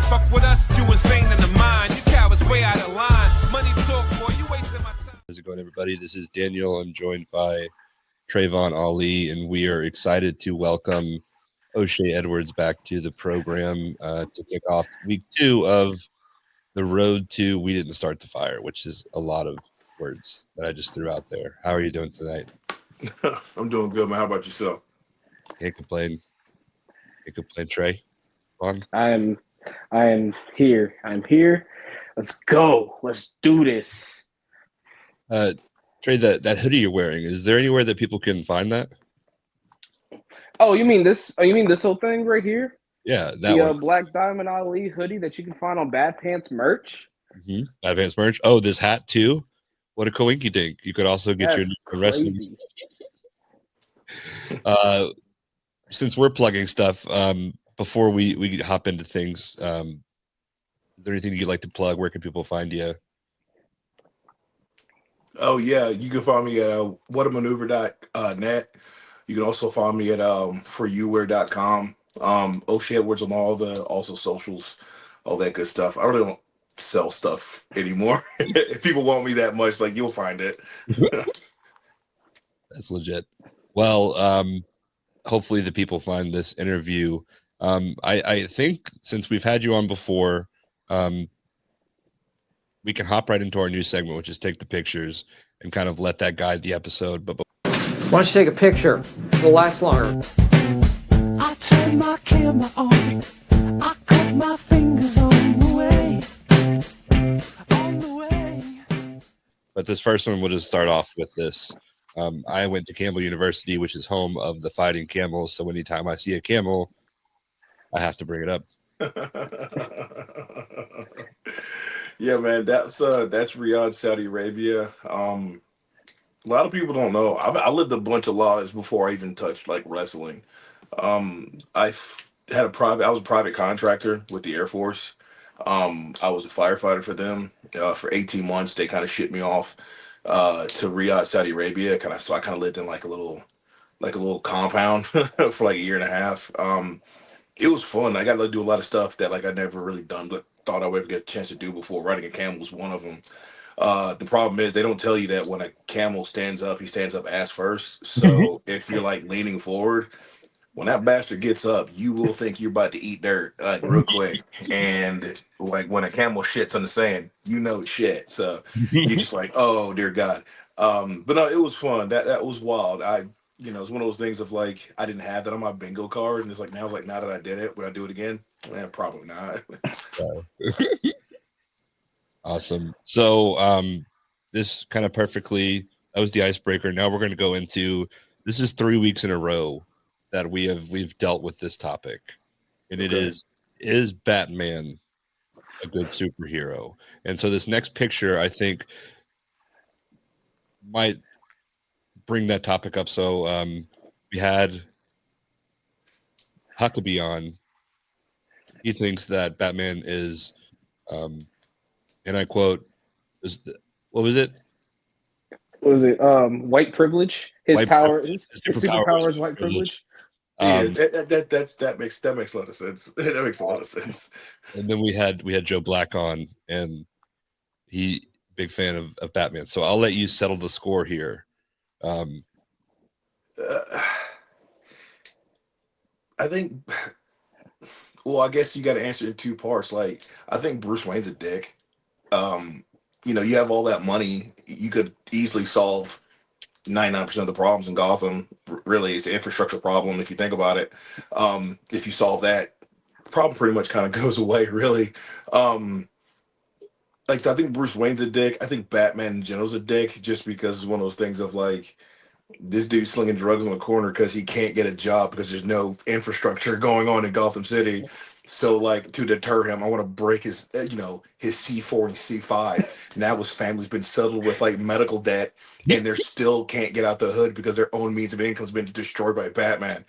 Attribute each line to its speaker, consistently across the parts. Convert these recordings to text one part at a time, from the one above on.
Speaker 1: Fuck with us, you insane in the mind. You cowards way out of line. Money talk, boy, you wasting my time.
Speaker 2: How's it going, everybody? This is Daniel. I'm joined by Trayvon Ali, and we are excited to welcome O'Shea Edwards back to the program to kick off week 2 of the road to We Didn't Start the Fire, which is a lot of words that I just threw out there. How are you doing tonight?
Speaker 3: I'm doing good, man. How about yourself?
Speaker 2: Can't complain. Trey. On.
Speaker 4: I am here. I'm here. Let's go. Let's do this.
Speaker 2: Trey, that hoodie you're wearing, is there anywhere that people can find that?
Speaker 4: Oh, you mean this? Oh, you mean this whole thing right here?
Speaker 2: Yeah, that one.
Speaker 4: Black Diamond Ali hoodie that you can find on Bad Pants merch.
Speaker 2: Mm-hmm. Bad Pants merch. Oh, this hat too. What a coinky dink! You could also get
Speaker 4: That's
Speaker 2: your wrestling. Since we're plugging stuff, before we hop into things, is there anything you'd like to plug? Where can people find you?
Speaker 3: Oh yeah, you can find me at whatamaneuver.net. You can also find me at foryouwear.com. O'Shea Edwards on all the also socials, all that good stuff. I really don't sell stuff anymore. If people want me that much, like, you'll find it.
Speaker 2: That's legit. Well, hopefully the people find this interview. I think since we've had you on before, we can hop right into our new segment, which is Take the Pictures, and kind of let that guide the episode. But
Speaker 5: why don't you take a picture? It'll last longer.
Speaker 6: I turn my camera on. I cut my fingers on the way.
Speaker 2: But this first one, we'll just start off with this. I went to Campbell University, which is home of the fighting camels. So anytime I see a camel, I have to bring it up.
Speaker 3: Yeah, man, that's Riyadh, Saudi Arabia. A lot of people don't know. I lived a bunch of lives before I even touched like wrestling. I was a private contractor with the Air Force. I was a firefighter for them for 18 months. They kind of shipped me off to Riyadh, Saudi Arabia. So I kind of lived in like a little compound for like a year and a half. It was fun. I got to do a lot of stuff that like I never really done, but thought I would ever get a chance to do before. Riding a camel was one of them. The problem is they don't tell you that when a camel stands up, he stands up ass first. So if you're like leaning forward, when that bastard gets up, you will think you're about to eat dirt like real quick. And like when a camel shits on the sand, you know shit. So you're just like, oh dear God. But no, it was fun. That was wild. It's one of those things of like I didn't have that on my bingo card, and it's like now that I did it, would I do it again? Probably not.
Speaker 2: Awesome. So this kind of perfectly, that was the icebreaker. Now we're going to go into, this is 3 weeks in a row that we've dealt with this topic, and it is Batman a good superhero? And so this next picture, I think, might bring that topic up. So we had Huckabee on. He thinks that Batman is, and I quote, what was it?
Speaker 4: What was it? White privilege. His superpower is white privilege.
Speaker 3: That makes a lot of sense. That makes a lot of sense.
Speaker 2: And then we had Joe Black on, and he big fan of Batman. So I'll let you settle the score here.
Speaker 3: I think. Well, I guess you got to answer in 2 parts. Like, I think Bruce Wayne's a dick. You have all that money, you could easily solve 99% of the problems in Gotham. Really, it's an infrastructure problem if you think about it. If you solve that, the problem pretty much kind of goes away, really. So I think Bruce Wayne's a dick. I think Batman in general's a dick, just because it's one of those things of like, this dude's slinging drugs on the corner because he can't get a job because there's no infrastructure going on in Gotham City. So, like, to deter him, I want to break his, his C4 and C5. Now his family's been settled with like medical debt, and they still can't get out the hood because their own means of income has been destroyed by Batman.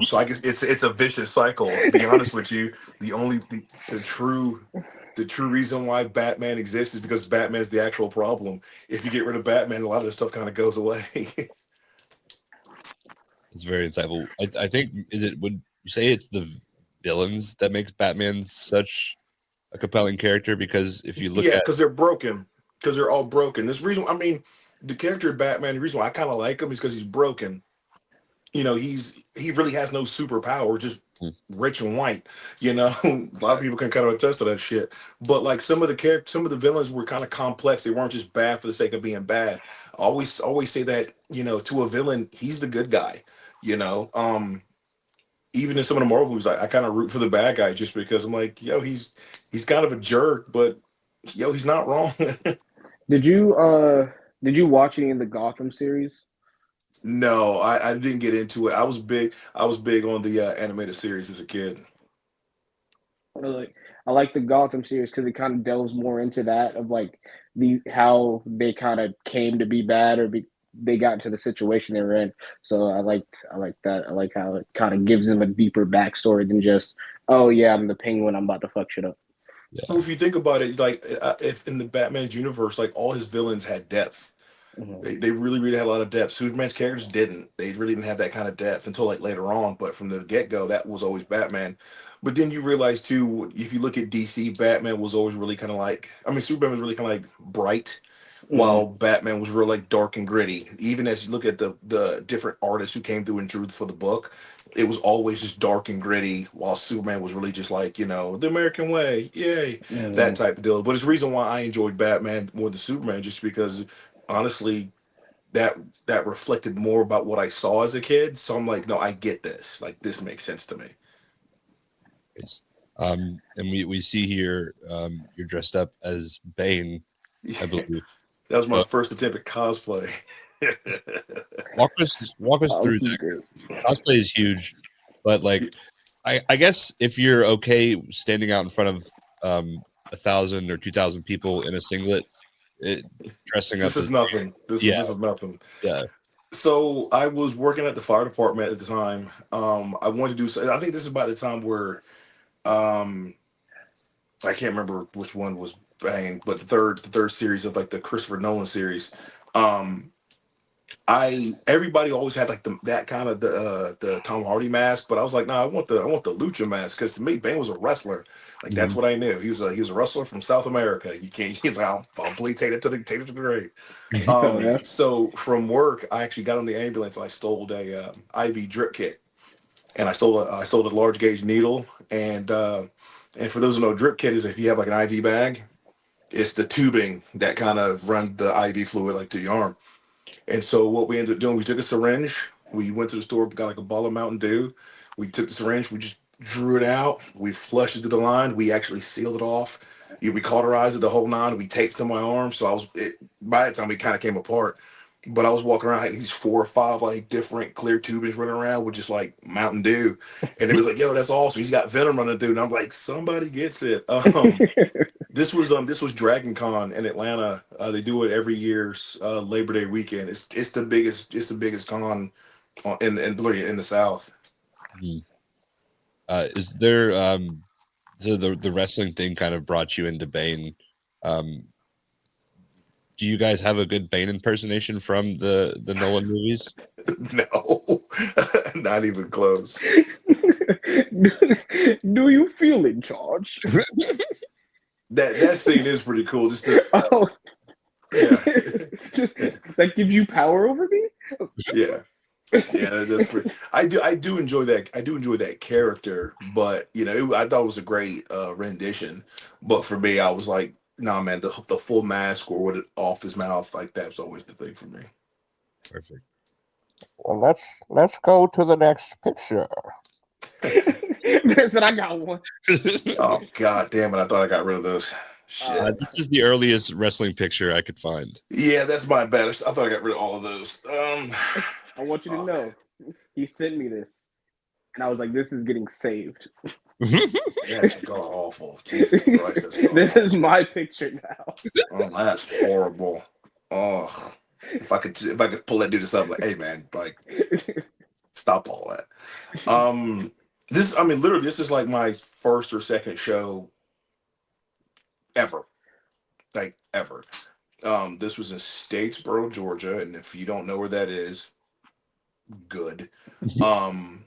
Speaker 3: So I guess it's a vicious cycle. To be honest with you, the true reason why Batman exists is because Batman's the actual problem. If you get rid of Batman, a lot of this stuff kind of goes away.
Speaker 2: It's very insightful. I think, would you say it's the villains that makes Batman such a compelling character, because if you look
Speaker 3: Yeah,
Speaker 2: at
Speaker 3: because they're broken. Because they're all broken. This reason, I mean, the character of Batman, the reason why I kind of like him is because he's broken. You know, he really has no superpower, just
Speaker 2: Hmm,
Speaker 3: rich and white. You know, a lot of people can kind of attest to that shit. But like some of the characters, some of the villains were kind of complex. They weren't just bad for the sake of being bad. I always say that, you know, to a villain, he's the good guy. You know, even in some of the Marvel movies, I kind of root for the bad guy just because I'm like, yo, he's kind of a jerk, but yo, he's not wrong.
Speaker 4: Did you watch any of the Gotham series?
Speaker 3: No, I didn't get into it. I was big on the animated series as a kid.
Speaker 4: Like I like the Gotham series because it kind of delves more into that of like the how they kind of came to be bad they got into the situation they were in. So I like that. I like how it kind of gives them a deeper backstory than just, oh yeah, I'm the Penguin, I'm about to fuck shit up.
Speaker 3: Well,
Speaker 2: yeah,
Speaker 3: if you think about it, like if in the Batman's universe, like all his villains had depth.
Speaker 4: Mhm.
Speaker 3: They really really had a lot of depth. Superman's characters didn't. They really didn't have that kind of depth until like later on. But from the get go, that was always Batman. But then you realize too, if you look at DC, Batman was always really kind of like. I mean, Superman was really kind of like bright, while
Speaker 4: Mhm.
Speaker 3: Batman was real like dark and gritty. Even as you look at the different artists who came through and drew for the book, it was always just dark and gritty. While Superman was really just like, you know, the American way, yay, that
Speaker 4: Mhm.
Speaker 3: type of deal. But it's the reason why I enjoyed Batman more than Superman, just because honestly that that reflected more about what I saw as a kid. So I'm like, no, I get this. Like this makes sense to me.
Speaker 2: is. And we see here, you're dressed up as Bane, I
Speaker 3: That
Speaker 2: believe.
Speaker 3: was my
Speaker 2: So
Speaker 3: first attempt at cosplay.
Speaker 2: walk us
Speaker 4: Oh,
Speaker 2: through
Speaker 4: this is
Speaker 2: that.
Speaker 4: great.
Speaker 2: Cosplay is huge, but like I guess if you're okay standing out in front of 1,000 or 2,000 people in a singlet, it, dressing up
Speaker 3: This
Speaker 2: as
Speaker 3: is nothing.
Speaker 2: yeah,
Speaker 3: This is nothing.
Speaker 2: yeah.
Speaker 3: So I was working at the fire department at the time. I wanted to do. I think this is by the time where um, I can't remember which one was bang, but the third series of like the Christopher Nolan series. Um, I everybody always had like that kind of the Tom Hardy mask, but I was like, nah, I want the lucha mask because to me, Bane was a wrestler. Like that's
Speaker 2: Mhm.
Speaker 3: what I knew. He was a wrestler from South America. You can't. He's like, I'll bleed take it to the grave.
Speaker 4: Oh yeah.
Speaker 3: So from work, I actually got on the ambulance and I stole a IV drip kit, and I stole a large gauge needle, and for those who know, drip kit is if you have like an IV bag, it's the tubing that kind of run the IV fluid like to your arm. And so what we ended up doing, we took a syringe, we went to the store, got like a bottle of Mountain Dew, we took the syringe, we just drew it out, we flushed it to the line, we actually sealed it off. We cauterized it the whole nine, we taped it to my arm. So by the time it kind of came apart, but I was walking around like these 4 or 5 like different clear tubings running around with just like Mountain Dew. And it was like, yo, that's awesome. He's got venom running through. And I'm like, somebody gets it. This was Dragon Con in Atlanta. They do it every year, Labor Day weekend. It's the biggest con in the South.
Speaker 2: Mhm. Is there so the wrestling thing kind of brought you into Bane? Um, do you guys have a good Bane impersonation from the Nolan movies?
Speaker 3: No, not even close.
Speaker 4: Do you feel in charge?
Speaker 3: That scene is pretty cool. Just to
Speaker 4: Oh,
Speaker 3: yeah,
Speaker 4: just that gives you power over me?
Speaker 3: yeah, yeah. That's pretty. I do enjoy that. I do enjoy that character, but I thought it was a great rendition. But for me, I was like, nah, man, the full mask or what off his mouth, like that's always the thing for me.
Speaker 2: Perfect.
Speaker 7: Well, let's go to the next picture.
Speaker 4: I said I got one.
Speaker 3: Oh god damn it! I thought I got rid of those. Shit.
Speaker 2: This is the earliest wrestling picture I could find.
Speaker 3: Yeah, that's my bad. I thought I got rid of all of those.
Speaker 4: I want you to
Speaker 3: Fuck.
Speaker 4: know. He sent me this, and I was like, "This is getting saved."
Speaker 3: That's god awful. Jesus Christ, that's god
Speaker 4: This is
Speaker 3: awful.
Speaker 4: my picture now.
Speaker 3: Oh, that's horrible. Oh, if I could pull that dude to up, like, hey man, like, stop all that. I mean, literally, this is like my first or second show ever, like ever. This was in Statesboro, Georgia, and if you don't know where that is, good. Um,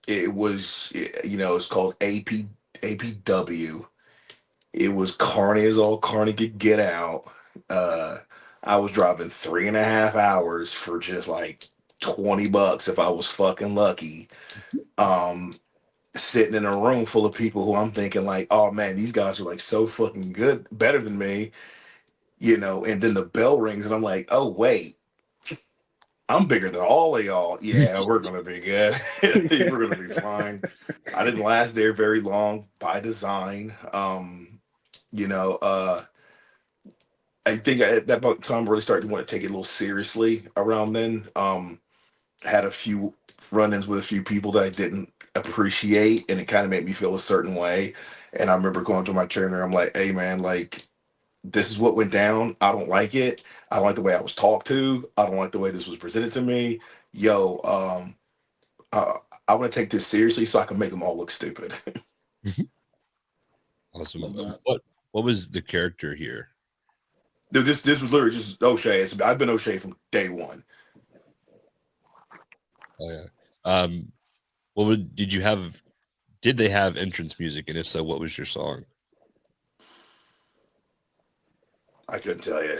Speaker 3: It was, it's called APW. It was carny as all carny could get out. Uh, I was driving 3.5 hours for just like $20 if I was fucking lucky. Um, Sitting in a room full of people who I'm thinking like, oh man, these guys are like so fucking good, better than me, and then the bell rings and I'm like, oh wait, I'm bigger than all of y'all. Yeah, we're gonna be good. We're gonna be fine. I didn't last there very long by design. You know, uh I think at that time really started to want to take it a little seriously around then. Had a few run-ins with a few people that I didn't appreciate, and it kind of made me feel a certain way. And I remember going to my trainer. I'm like, "Hey, man, like this is what went down. I don't like it. I don't like the way I was talked to. I don't like the way this was presented to me. Yo, uh, I want to take this seriously so I can make them all look stupid."
Speaker 2: Awesome.
Speaker 4: Love that.
Speaker 2: What was the character here?
Speaker 3: Dude, this was literally just O'Shea. I've been O'Shea from day one.
Speaker 2: Oh yeah. Did they have entrance music, and if so, what was your song?
Speaker 3: I couldn't tell you.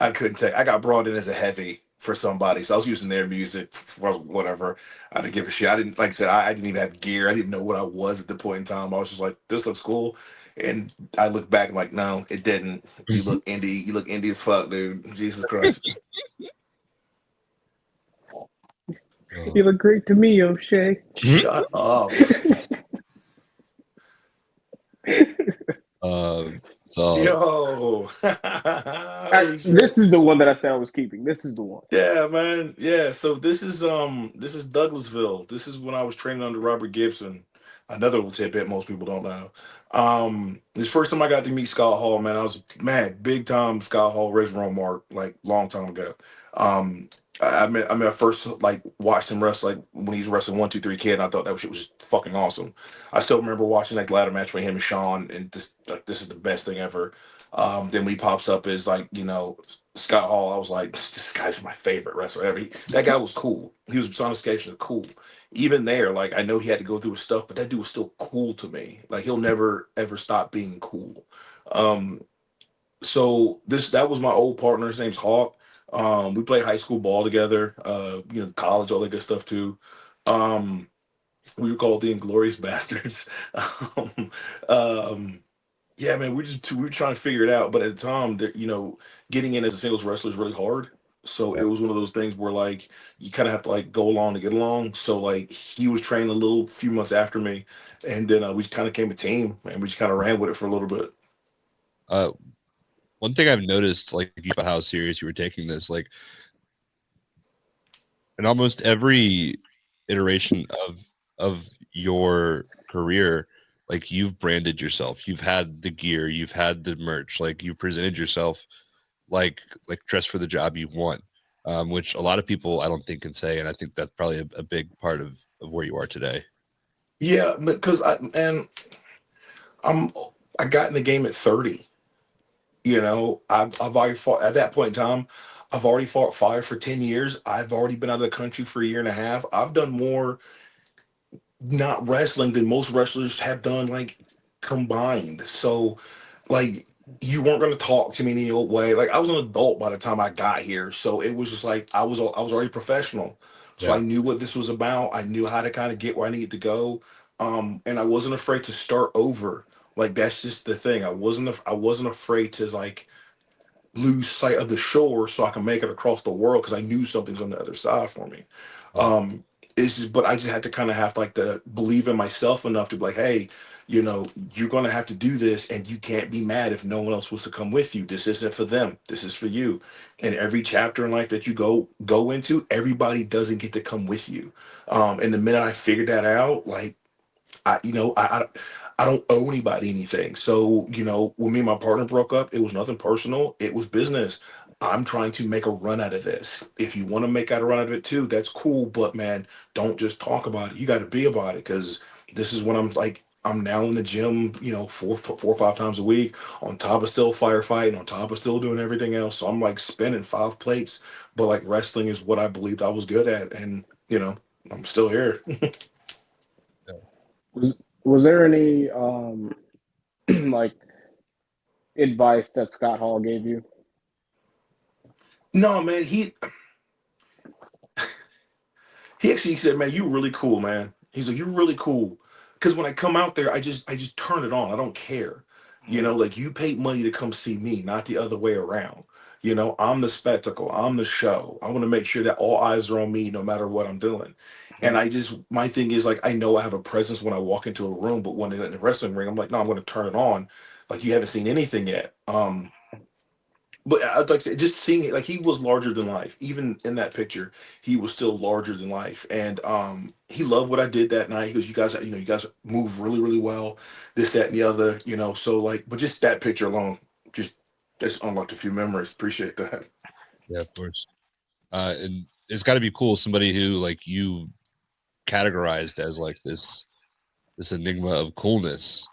Speaker 3: I couldn't tell you. I got brought in as a heavy for somebody, so I was using their music for whatever. I didn't give a shit. I didn't, like I said, I didn't even have gear. I didn't know what I was at the point in time. I was just like, this looks cool. And I look back and like, no, it didn't. You look indie. You look indie as fuck, dude. Jesus Christ.
Speaker 4: You look great to me, O'Shea.
Speaker 3: Shut up.
Speaker 2: So
Speaker 3: Yo. Holy shit.
Speaker 4: This is the one that I said I was keeping. This is the one.
Speaker 3: Yeah, man. Yeah. So this is Douglasville. This is when I was training under Robert Gibson. Another little tidbit most people don't know. This first time I got to meet Scott Hall, man, I was mad, big time Scott Hall, Reservoir Mark, like long time ago. I first like watched him wrestle like when he was wrestling 1-2-3 Kid, and I thought that shit was just fucking awesome. I still remember watching like ladder match with him and Sean, and this is the best thing ever. Then when he pops up as like, Scott Hall, I was like, this guy's my favorite wrestler ever. That guy was cool. He was personification of cool. Even there, like I know he had to go through his stuff, but that dude was still cool to me. Like he'll never ever stop being cool. Um, so that was my old partner. His name's Hawk. We played high school ball together, college, all that good stuff too. Um, we were called the Inglorious Bastards. um, um, yeah, man, we were trying to figure it out, but at the time, that getting in as a singles wrestler is really hard. So it was one of those things where like you kind of have to like go along to get along. So like he was training few months after me, and then we kind of came a team, and we just kind of ran with it for a little bit.
Speaker 2: One thing I've noticed, like about how serious you were taking this, like in almost every iteration of your career, like you've branded yourself, you've had the gear, you've had the merch, like you've presented yourself like dress for the job you want, which a lot of people I don't think can say, and I think that's probably a big part of where you are today.
Speaker 3: Yeah, because I got in the game at 30. I've already fought at that point in time. I've already fought fire for 10 years. I've already been out of the country for a year and a half. I've done more not wrestling than most wrestlers have done like combined. So like you weren't going to talk to me any old way. Like I was an adult by the time I got here, so it was just like I was already professional. So I
Speaker 2: Yeah.
Speaker 3: knew what this was about. I knew how to kind of get where I needed to go, and I wasn't afraid to start over. Like that's just the thing. I wasn't afraid to like lose sight of the shore so I can make it across the world because I knew something's on the other side for me.
Speaker 2: Yeah.
Speaker 3: It's just, but I just had to kind of have like to believe in myself enough to be like, hey, you're gonna have to do this, and you can't be mad if no one else was to come with you. This isn't for them. This is for you. And every chapter in life that you go into, everybody doesn't get to come with you. And the minute I figured that out, like I, you know, I don't owe anybody anything. So, when me and my partner broke up, it was nothing personal. It was business. I'm trying to make a run out of this. If you want to make out a run out of it too, that's cool. But man, don't just talk about it. You got to be about it because this is when I'm like, I'm now in the gym, 4 or 5 times a week, on top of still firefighting, on top of still doing everything else. So I'm like spinning 5 plates, but like wrestling is what I believed I was good at. And, I'm still here.
Speaker 4: Was there any like advice that Scott Hall gave you?
Speaker 3: No, man, he actually said, "Man, you really cool, man." He's like, "You're really cool." Because when I come out there, I just turn it on. I don't care. Like you paid money to come see me, not the other way around. I'm the spectacle. I'm the show. I want to make sure that all eyes are on me, no matter what I'm doing. And my thing is like, I know I have a presence when I walk into a room, but when in the wrestling ring, I'm like, no, I'm going to turn it on. Like you haven't seen anything yet. But I'd like to say, just seeing it, like he was larger than life. Even in that picture, he was still larger than life. And he loved what I did that night. He goes, you guys move really, really well, this, that, and the other. So like, but just that picture alone, just unlocked a few memories. Appreciate that.
Speaker 2: Yeah, of course. And it's got to be cool. Somebody who like you categorized as like this enigma of coolness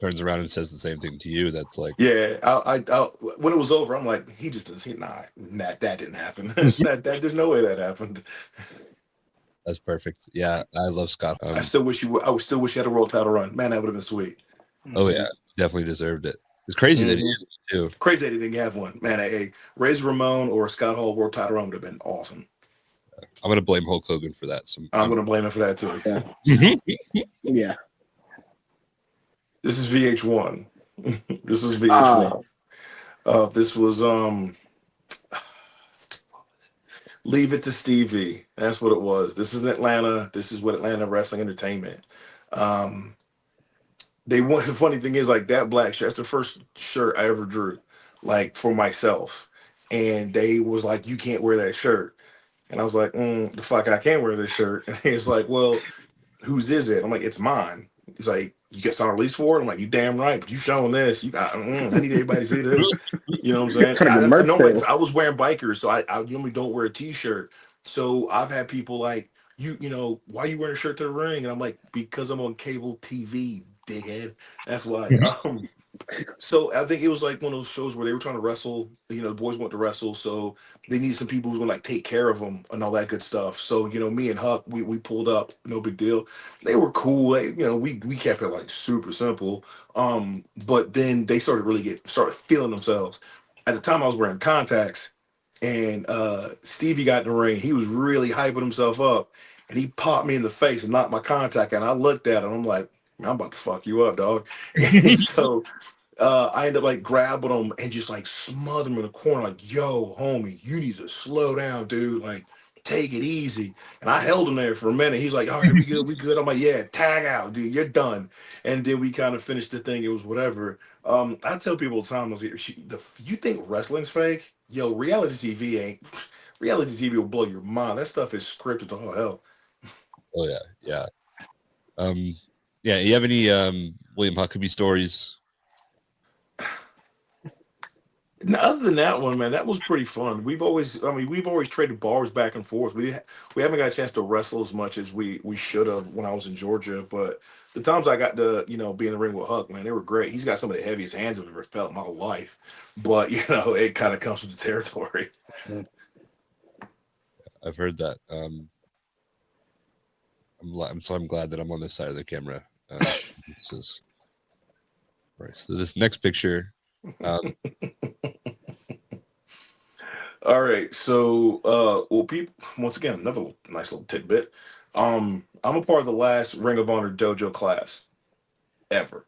Speaker 2: turns around and says the same thing to you. That's like,
Speaker 3: Yeah, I when it was over, I'm like, he just doesn't. That didn't happen. that there's no way that happened.
Speaker 2: that's perfect. Yeah, I love Scott.
Speaker 3: I still wish you. I would still wish you had a world title run. Man, that would have been sweet.
Speaker 2: Oh yeah, definitely deserved it. It's crazy that he did too.
Speaker 3: Crazy that he didn't have one. Man, a Razor Ramon or a Scott Hall world title run would have been awesome.
Speaker 2: I'm gonna blame Hulk Hogan for that.
Speaker 3: I'm gonna blame him for that too.
Speaker 4: Yeah.
Speaker 3: This is VH1. This is VH1. This was Leave It to Stevie. That's what it was. This is Atlanta. This is what Atlanta Wrestling Entertainment. The funny thing is like that black shirt. That's the first shirt I ever drew, like for myself. And they was like, "You can't wear that shirt." And I was like, "The fuck, I can't wear this shirt." And he's like, "Well, whose is it?" I'm like, "It's mine." He's like, "You get signed a release for it?" I'm like, "You damn right, but you showing this. I need everybody to see this." You know what I'm saying? I was wearing bikers, so I normally don't wear a t-shirt. So I've had people like, why you wearing a shirt to the ring? And I'm like, because I'm on cable TV, dickhead. That's why. So I think it was like one of those shows where they were trying to wrestle. The boys want to wrestle, so they needed some people who's gonna like take care of them and all that good stuff. So me and Huck, we pulled up, no big deal. They were cool. We kept it like super simple. But then they started feeling themselves. At the time, I was wearing contacts, and Stevie got in the ring. He was really hyping himself up, and he popped me in the face and knocked my contact. And I looked at him. I'm like, "Man, I'm about to fuck you up, dog." And so I ended up like grabbing him and just like smother him in the corner, like, "Yo, homie, you need to slow down, dude. Like, take it easy." And I held him there for a minute. He's like, "All right, we good, we good." I'm like, "Yeah, tag out, dude. You're done." And then we kind of finished the thing. It was whatever. I tell people all the time, I was like, you think wrestling's fake? Yo, reality TV ain't. Reality TV will blow your mind. That stuff is scripted to all hell.
Speaker 2: Oh yeah, yeah. Yeah. You have any William Huckabee stories?
Speaker 3: Now, other than that one, man, that was pretty fun. We've always traded bars back and forth. We haven't got a chance to wrestle as much as we should have when I was in Georgia. But the times I got to be in the ring with Huck, man, they were great. He's got some of the heaviest hands I've ever felt in my life. But it kind of comes with the territory.
Speaker 2: I've heard that. I'm glad that I'm on this side of the camera. This is right. So this next picture.
Speaker 3: All right, so people, once again, another nice little tidbit. I'm a part of the last Ring of Honor dojo class ever.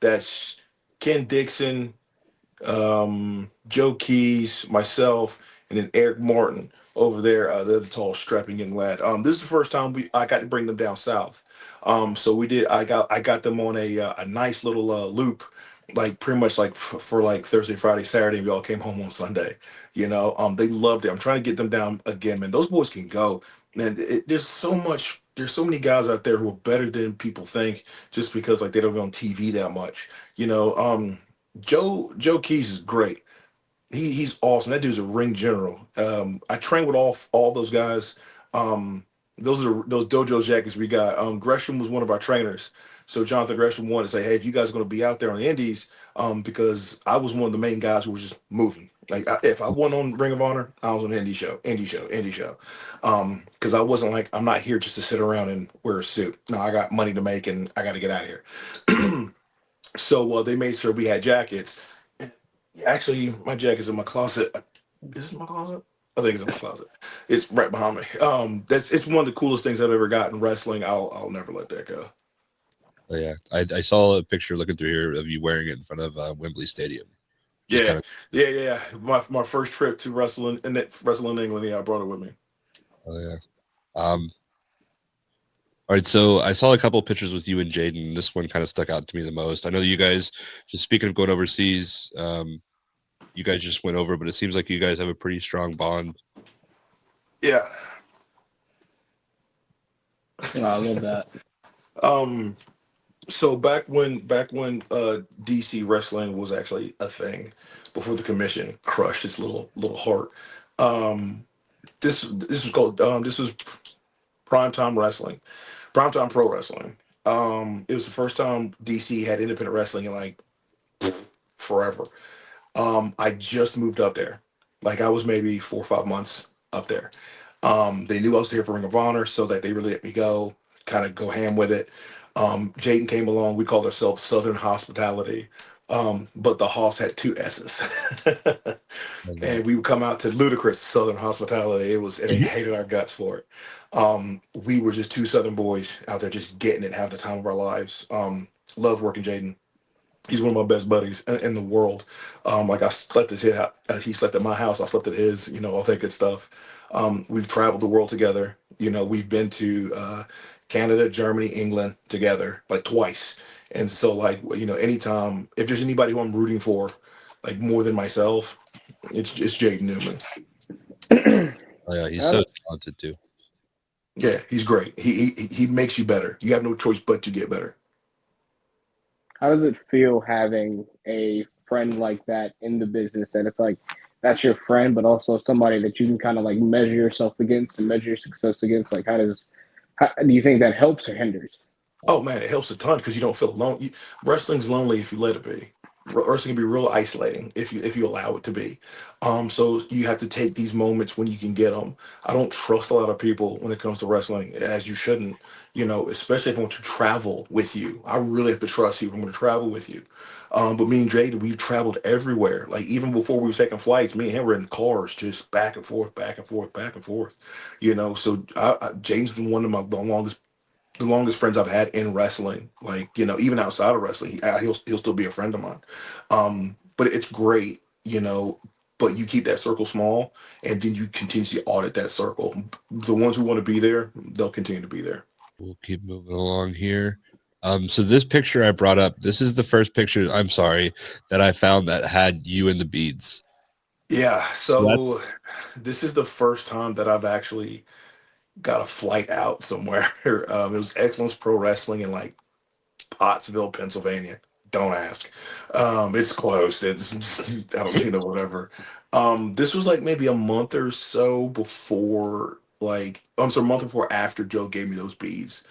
Speaker 3: That's Ken Dixon, Joe Keys, myself, and then Eric Martin over there. They're the tall, strapping young lad. This is the first time I got to bring them down south. So we did. I got them on a nice little loop, like pretty much like for like Thursday, Friday, Saturday. And we all came home on Sunday. They loved it. I'm trying to get them down again, man. Those boys can go. Man, there's so much. There's so many guys out there who are better than people think, just because like they don't go on TV that much. Joe Keys is great. He's awesome. That dude's a ring general. I train with all those guys. Those are those dojo jackets we got. Gresham was one of our trainers. So Jonathan Gresham wanted to say, "Hey, if you guys are going to be out there on the indies," because I was one of the main guys who was just moving, Like if I wasn't on Ring of Honor, I was on indie show. Because I wasn't like I'm not here just to sit around and wear a suit. No, I got money to make and I got to get out of here. So they made sure we had jackets. Actually, my jacket's in my closet. Is this in my closet? I think it's in my closet. It's right behind me. It's one of the coolest things I've ever gotten wrestling. I'll never let that go.
Speaker 2: Oh, yeah, I saw a picture looking through here of you wearing it in front of Wembley Stadium. Just
Speaker 3: Yeah,
Speaker 2: kind of.
Speaker 3: yeah. My first trip to wrestling in England. Yeah, I brought it with me.
Speaker 2: Oh yeah. All right, so I saw a couple of pictures with you and Jaden. This one kind of stuck out to me the most. I know you guys, just speaking of going overseas, you guys just went over, but it seems like you guys have a pretty strong bond.
Speaker 3: Yeah.
Speaker 4: I love that.
Speaker 3: So back when DC wrestling was actually a thing, before the commission crushed its little heart. Um, this was called this was primetime wrestling, primetime pro wrestling. It was the first time DC had independent wrestling in like forever. I just moved up there. Like I was maybe 4 or 5 months up there. They knew I was here for Ring of Honor, so that they really let me go, kind of go ham with it. Jaden came along. We called ourselves Southern Hospitality, but the Hoss had two S's, and we would come out to ludicrous Southern Hospitality. It was, and they hated our guts for it. We were just two Southern boys out there, just getting it, having the time of our lives. Love working Jaden. He's one of my best buddies in the world. Like I slept at he slept at my house. I slept at his. All that good stuff. We've traveled the world together. We've been to Canada, Germany, England together like twice. And so like anytime if there's anybody who I'm rooting for, like more than myself, it's Jaden Newman.
Speaker 2: Oh yeah, he's so talented too.
Speaker 3: Yeah, he's great. He makes you better. You have no choice but to get better.
Speaker 4: How does it feel having a friend like that in the business that it's like that's your friend, but also somebody that you can kind of like measure yourself against and measure your success against? Like, how do you think that helps or hinders?
Speaker 3: Oh man, it helps a ton because you don't feel alone. Wrestling's lonely if you let it be. Wrestling can be real isolating if you allow it to be. So you have to take these moments when you can get them. I don't trust a lot of people when it comes to wrestling, as you shouldn't. Especially if I want to travel with you. I really have to trust you if I'm going to travel with you. But me and Jada, we've traveled everywhere. Like even before we were taking flights, me and him were in cars, just back and forth, back and forth, back and forth. So James been one of the longest friends I've had in wrestling. Like, even outside of wrestling, he'll still be a friend of mine. But it's great, but you keep that circle small and then you continuously audit that circle. The ones who want to be there, they'll continue to be there.
Speaker 2: We'll keep moving along here. So this picture I brought up, this is the first picture, I'm sorry, that I found that had you in the beads.
Speaker 3: Yeah.
Speaker 2: So that's
Speaker 3: So this is the first time that I've actually got a flight out somewhere. It was Excellence Pro Wrestling in like Pottsville, Pennsylvania. Don't ask. It's close. It's I don't whatever. This was like maybe a month or so before, like I'm sorry, a month before after Joe gave me those beads.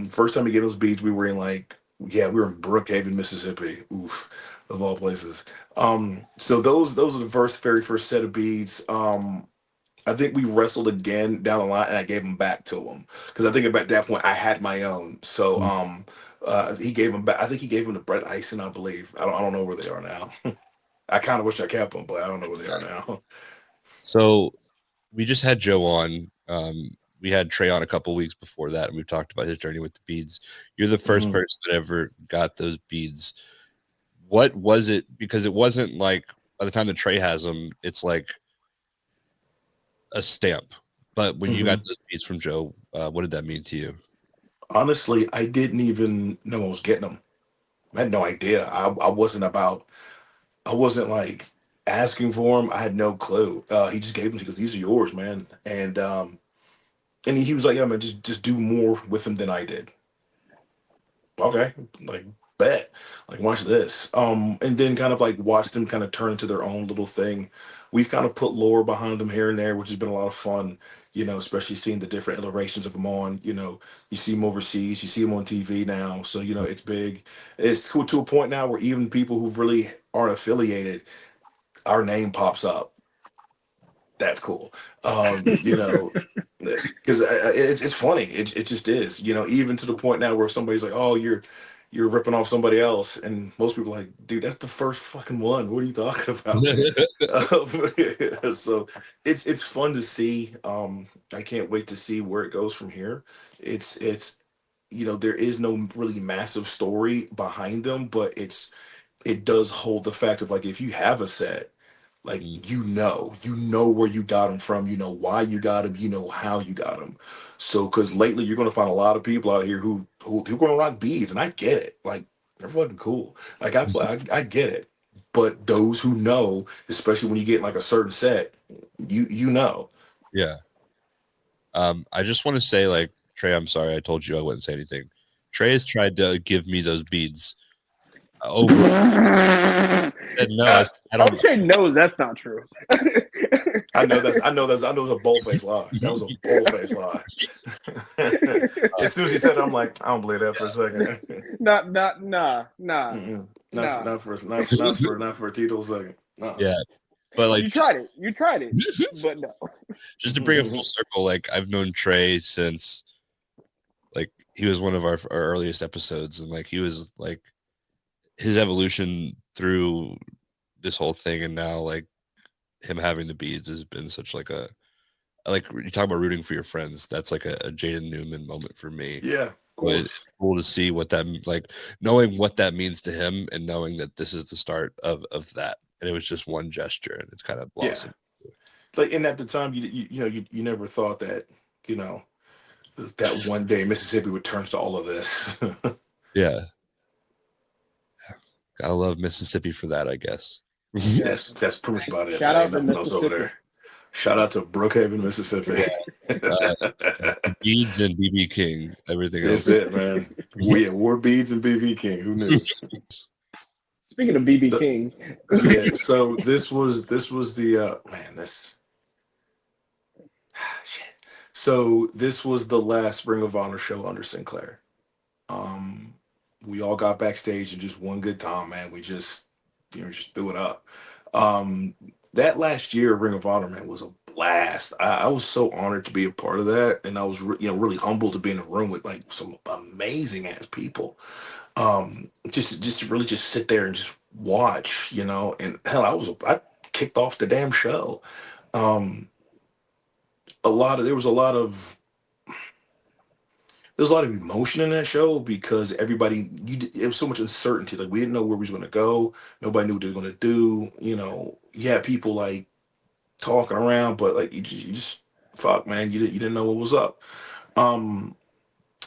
Speaker 3: First time he gave those beads, we were in we were in Brookhaven, Mississippi. Oof, of all places. So those are the very first set of beads. I think we wrestled again down the line, and I gave them back to him because I think at that point I had my own. So he gave them back. I think he gave them to Brett Ison, I believe. I don't know where they are now. I kind of wish I kept them, but I don't know where they are now.
Speaker 2: so we just had Joe on. We had Trey on a couple weeks before that, and we've talked about his journey with the beads. You're the first
Speaker 3: Mhm.
Speaker 2: person that ever got those beads. What was it? Because it wasn't like by the time that Trey has them, it's like a stamp. But when you got
Speaker 3: Mhm.
Speaker 2: those beads from Joe, what did that mean to you?
Speaker 3: Honestly, I didn't even know I was getting them. I had no idea. I wasn't like asking for them. I had no clue. He just gave them because these are yours, man. And he was like, yeah, man, just do more with them than I did. Okay, like bet, like watch this. And then kind of like watch them kind of turn into their own little thing. We've kind of put lore behind them here and there, which has been a lot of fun. Especially seeing the different iterations of them on. You see them overseas, you see them on TV now. So it's big. It's to a point now where even people who really aren't affiliated, our name pops up. That's cool. You know, because it's funny. It just is. You know, even to the point now where somebody's like, "Oh, you're ripping off somebody else," and most people are like, "Dude, that's the first fucking one. What are you talking about, man?" So it's fun to see. I can't wait to see where it goes from here. It's you know, there is no really massive story behind them, but it does hold the fact of like if you have a set, like
Speaker 2: Mm,
Speaker 3: you know where you got them from, you know why you got them, you know how you got them. So because lately you're gonna find a lot of people out here who gonna rock beads, and I get it. Like they're fucking cool. Like I get it. But those who know, especially when you get like a certain set, you know.
Speaker 2: yeah. I just want to say, like, Trey, I'm sorry, I told you I wouldn't say anything. Trey has tried to give me those beads over. Said no. I don't.
Speaker 4: O'Shea knows that's not true.
Speaker 3: I know it's a bold faced lie. That was a bold faced lie. As soon as you said it, I'm like, I don't believe that for a second.
Speaker 4: Nah.
Speaker 3: Mm-mm.
Speaker 4: Nah.
Speaker 3: Not for a Tito second.
Speaker 2: Yeah, but like,
Speaker 4: You tried it, but no.
Speaker 2: just to bring it full circle, like I've known Trey since like he was one of our earliest episodes, and like he was like his evolution through this whole thing, and now like him having the beads has been such like a like you talk about rooting for your friends. That's like a Jaden Newman moment for me.
Speaker 3: Yeah, of
Speaker 2: But it's
Speaker 3: course.
Speaker 2: cool to see what that like knowing what that means to him and knowing that this is the start of that. And it was just one gesture, and it's kind of
Speaker 3: Yeah.
Speaker 2: blossomed.
Speaker 3: Like, and at the time, you know, you never thought that, you know, that one day Mississippi would turn to all of this.
Speaker 2: Yeah. Gotta love Mississippi for that, I guess.
Speaker 4: Yeah.
Speaker 3: That's pretty much about it,
Speaker 4: Shout
Speaker 3: man. Ain't
Speaker 4: out to
Speaker 3: nothing else over
Speaker 4: Mississippi.
Speaker 3: there. Shout out to Brookhaven, Mississippi.
Speaker 2: Beads and BB King, everything
Speaker 3: That's
Speaker 2: else.
Speaker 3: it, man. We had War Beads and BB King. Who knew?
Speaker 4: Speaking of BB
Speaker 3: So,
Speaker 4: King,
Speaker 3: yeah. So this was the man. This shit. So this was the last Ring of Honor show under Sinclair. Um, we all got backstage and just one good time, man. We just just threw it up. Um, that last year, Ring of Honor, man, was a blast. I was so honored to be a part of that, and I was really humbled to be in a room with like some amazing ass people. Just to really just sit there and just watch, and hell, I kicked off the damn show. Um, there was a lot of there's a lot of emotion in that show because it was so much uncertainty. Like we didn't know where we was going to go. Nobody knew what they were going to do. You had people like talking around, but like you just fuck, man. You didn't know what was up. Um,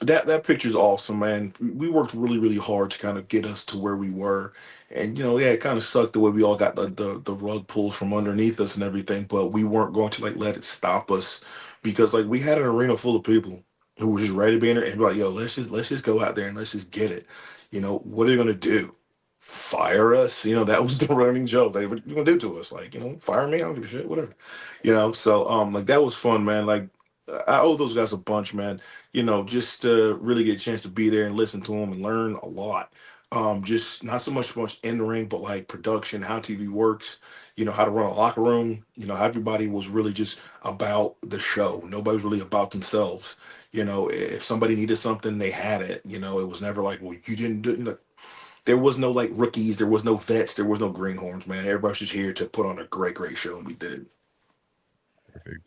Speaker 3: that picture's awesome, man. We worked really, really hard to kind of get us to where we were, and yeah, it kind of sucked the way we all got the rug pulled from underneath us and everything. But we weren't going to like let it stop us because like we had an arena full of people who were just ready to be in there and be like, yo, let's just go out there and let's just get it. What are they gonna do? Fire us? That was the running joke. Like, what you gonna do to us? Like, fire me? I don't give a shit. Whatever. So like that was fun, man. Like I owe those guys a bunch, man. Just to really get a chance to be there and listen to them and learn a lot. Just not so much in the ring, but like production, how TV works, how to run a locker room, how everybody was really just about the show. Nobody was really about themselves. If somebody needed something, they had it. It was never like, well, you didn't do it. There was no like rookies, there was no vets, there was no greenhorns, man. Everybody's just here to put on a great, great show, and we did.
Speaker 2: Perfect.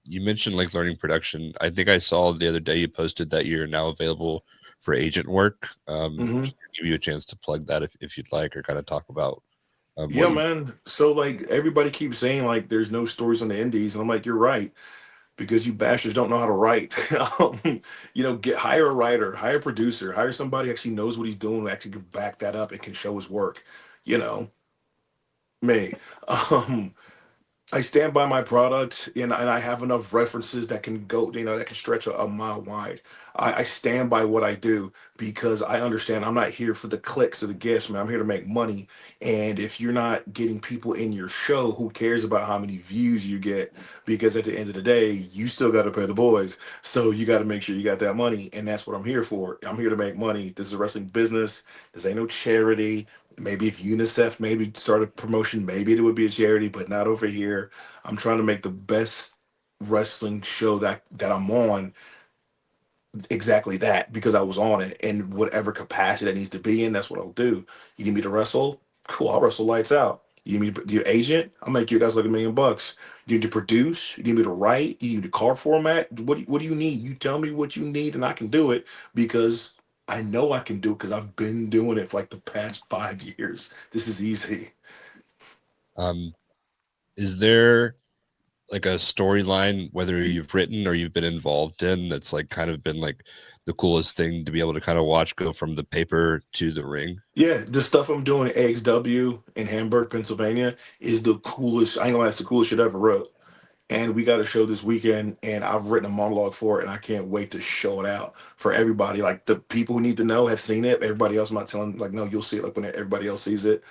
Speaker 2: You mentioned like learning production. I think I saw the other day you posted that you're now available for agent work.
Speaker 3: Hmm.
Speaker 2: Just give you a chance to plug that if you'd like, or kind of talk about
Speaker 3: Yeah,
Speaker 2: what you.
Speaker 3: man. So like everybody keeps saying like there's no stories on the indies, and I'm like, you're right, because you bastards don't know how to write. Hire a writer, hire a producer, hire somebody who actually knows what he's doing, who actually can back that up and can show his work. You know, me. Um, I stand by my product, and I have enough references that can go, that can stretch a mile wide. I stand by what I do because I understand I'm not here for the clicks or the gifts, man. I'm here to make money. And if you're not getting people in your show, who cares about how many views you get? Because at the end of the day, you still got to pay the boys. So you got to make sure you got that money. And that's what I'm here for. I'm here to make money. This is a wrestling business. This ain't no charity. Maybe if UNICEF maybe started promotion, maybe it would be a charity, but not over here. I'm trying to make the best wrestling show that I'm on exactly that because I was on it in whatever capacity that needs to be in. That's what I'll do. You need me to wrestle? Cool, I'll wrestle lights out. You need me to be your agent? I'll make you guys like $1 million. You need to produce? You need me to write? You need the card format? What do you need? You tell me what you need and I can do it because I know I can do it because I've been doing it for like the past 5 years. This is easy.
Speaker 2: Um, is there like a storyline, whether you've written or you've been involved in, that's like kind of been like the coolest thing to be able to kind of watch go from the paper to the ring?
Speaker 3: Yeah, the stuff I'm doing at AXW in Hamburg, Pennsylvania is the coolest. I ain't gonna lie, it's the coolest shit I ever wrote. And we got a show this weekend, and I've written a monologue for it, and I can't wait to show it out for everybody. Like the people who need to know have seen it. Everybody else, I'm not telling. Like, no, you'll see it like when everybody else sees it.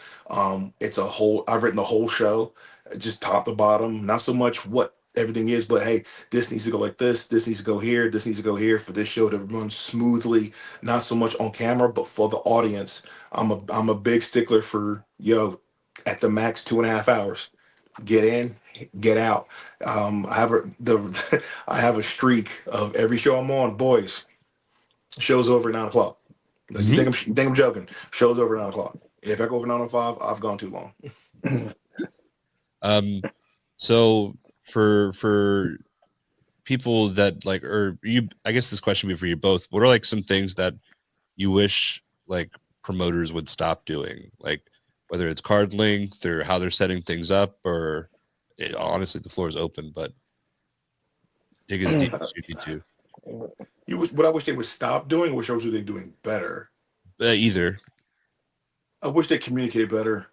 Speaker 3: It's a whole. I've written the whole show, just top to bottom. Not so much what everything is, but hey, this needs to go like this. This needs to go here. This needs to go here for this show to run smoothly. Not so much on camera, but for the audience. I'm a big stickler for at the max 2.5 hours. Get in, get out. I have I have a streak of every show I'm on. Boys, show's over at 9 o'clock. Like, you think I'm joking? Show's over at 9 o'clock. If I go over 9:05, I've gone too long.
Speaker 2: So for people that like, or you, I guess this question would be for you both. What are like some things that you wish like promoters would stop doing? Like whether it's card length or how they're setting things up, or honestly, the floor is open, but dig as deep as you need to.
Speaker 3: What I wish they would stop doing, what shows are they doing better?
Speaker 2: Either.
Speaker 3: I wish they communicate better.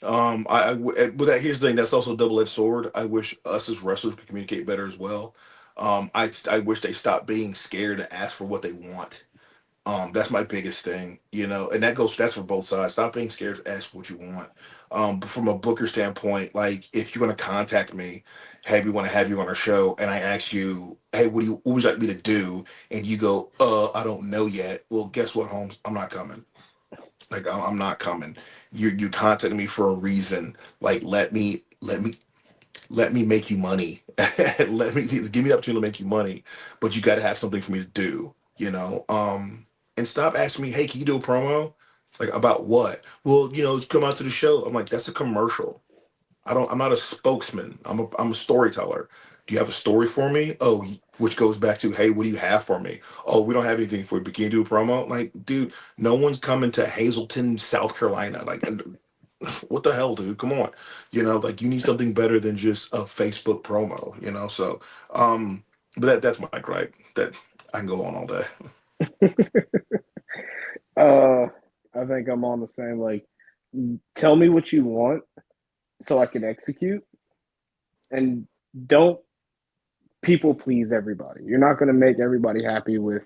Speaker 3: Here's the thing. That's also a double-edged sword. I wish us as wrestlers could communicate better as well. I wish they stopped being scared to ask for what they want. That's my biggest thing, and that's for both sides. Stop being scared to ask for what you want. But from a booker standpoint, like if you're gonna contact me, hey, we want to have you on our show, and I ask you, hey, what would you like me to do? And you go, I don't know yet. Well, guess what, Holmes? I'm not coming. Like I'm not coming. You contacted me for a reason. Like let me make you money. Let me give me the opportunity to make you money, but you got to have something for me to do. And stop asking me, hey, can you do a promo? Like about what? Well, come out to the show. I'm like, that's a commercial. I'm not a spokesman. I'm a storyteller. Do you have a story for me? Oh, which goes back to, hey, what do you have for me? Oh, we don't have anything for you, but can you do a promo? Like, dude, no one's coming to Hazleton, South Carolina. Like, and what the hell, dude? Come on. Like you need something better than just a Facebook promo. So but that's my gripe. That I can go on all day.
Speaker 4: I think I'm on the same. Like, tell me what you want so I can execute, and don't people please everybody. You're not going to make everybody happy with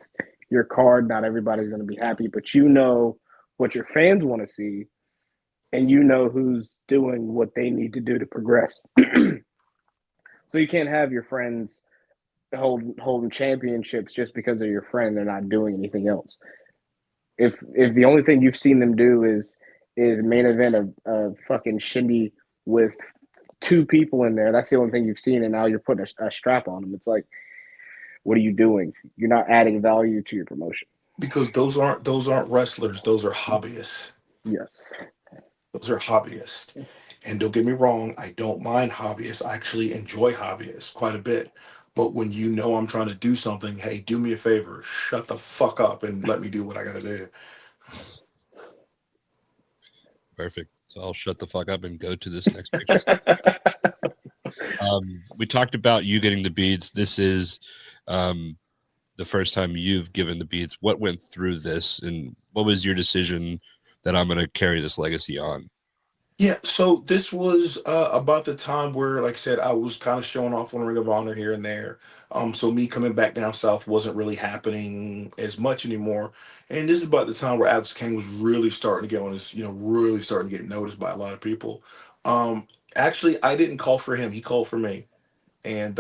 Speaker 4: your card. Not everybody's going to be happy, but you know what your fans want to see, and you know who's doing what they need to do to progress. So you can't have your friends holding championships just because they're your friend. They're not doing anything else. If the only thing you've seen them do is main event a fucking shindy with two people in there, that's the only thing you've seen, and now you're putting a strap on them. It's like, what are you doing? You're not adding value to your promotion.
Speaker 3: Because those aren't wrestlers. Those are hobbyists.
Speaker 4: Yes.
Speaker 3: Those are hobbyists. And don't get me wrong, I don't mind hobbyists. I actually enjoy hobbyists quite a bit. But when I'm trying to do something, hey, do me a favor, shut the fuck up and let me do what I gotta do.
Speaker 2: Perfect. So I'll shut the fuck up and go to this next picture. We talked about you getting the beads. This is the first time you've given the beads. What went through this, and what was your decision that I'm going to carry this legacy on?
Speaker 3: Yeah, so this was about the time where, like I said, I was kind of showing off on Ring of Honor here and there. So me coming back down south wasn't really happening as much anymore. And this is about the time where Alex Kane was really starting to get on his, really starting to get noticed by a lot of people. Actually, I didn't call for him; he called for me, and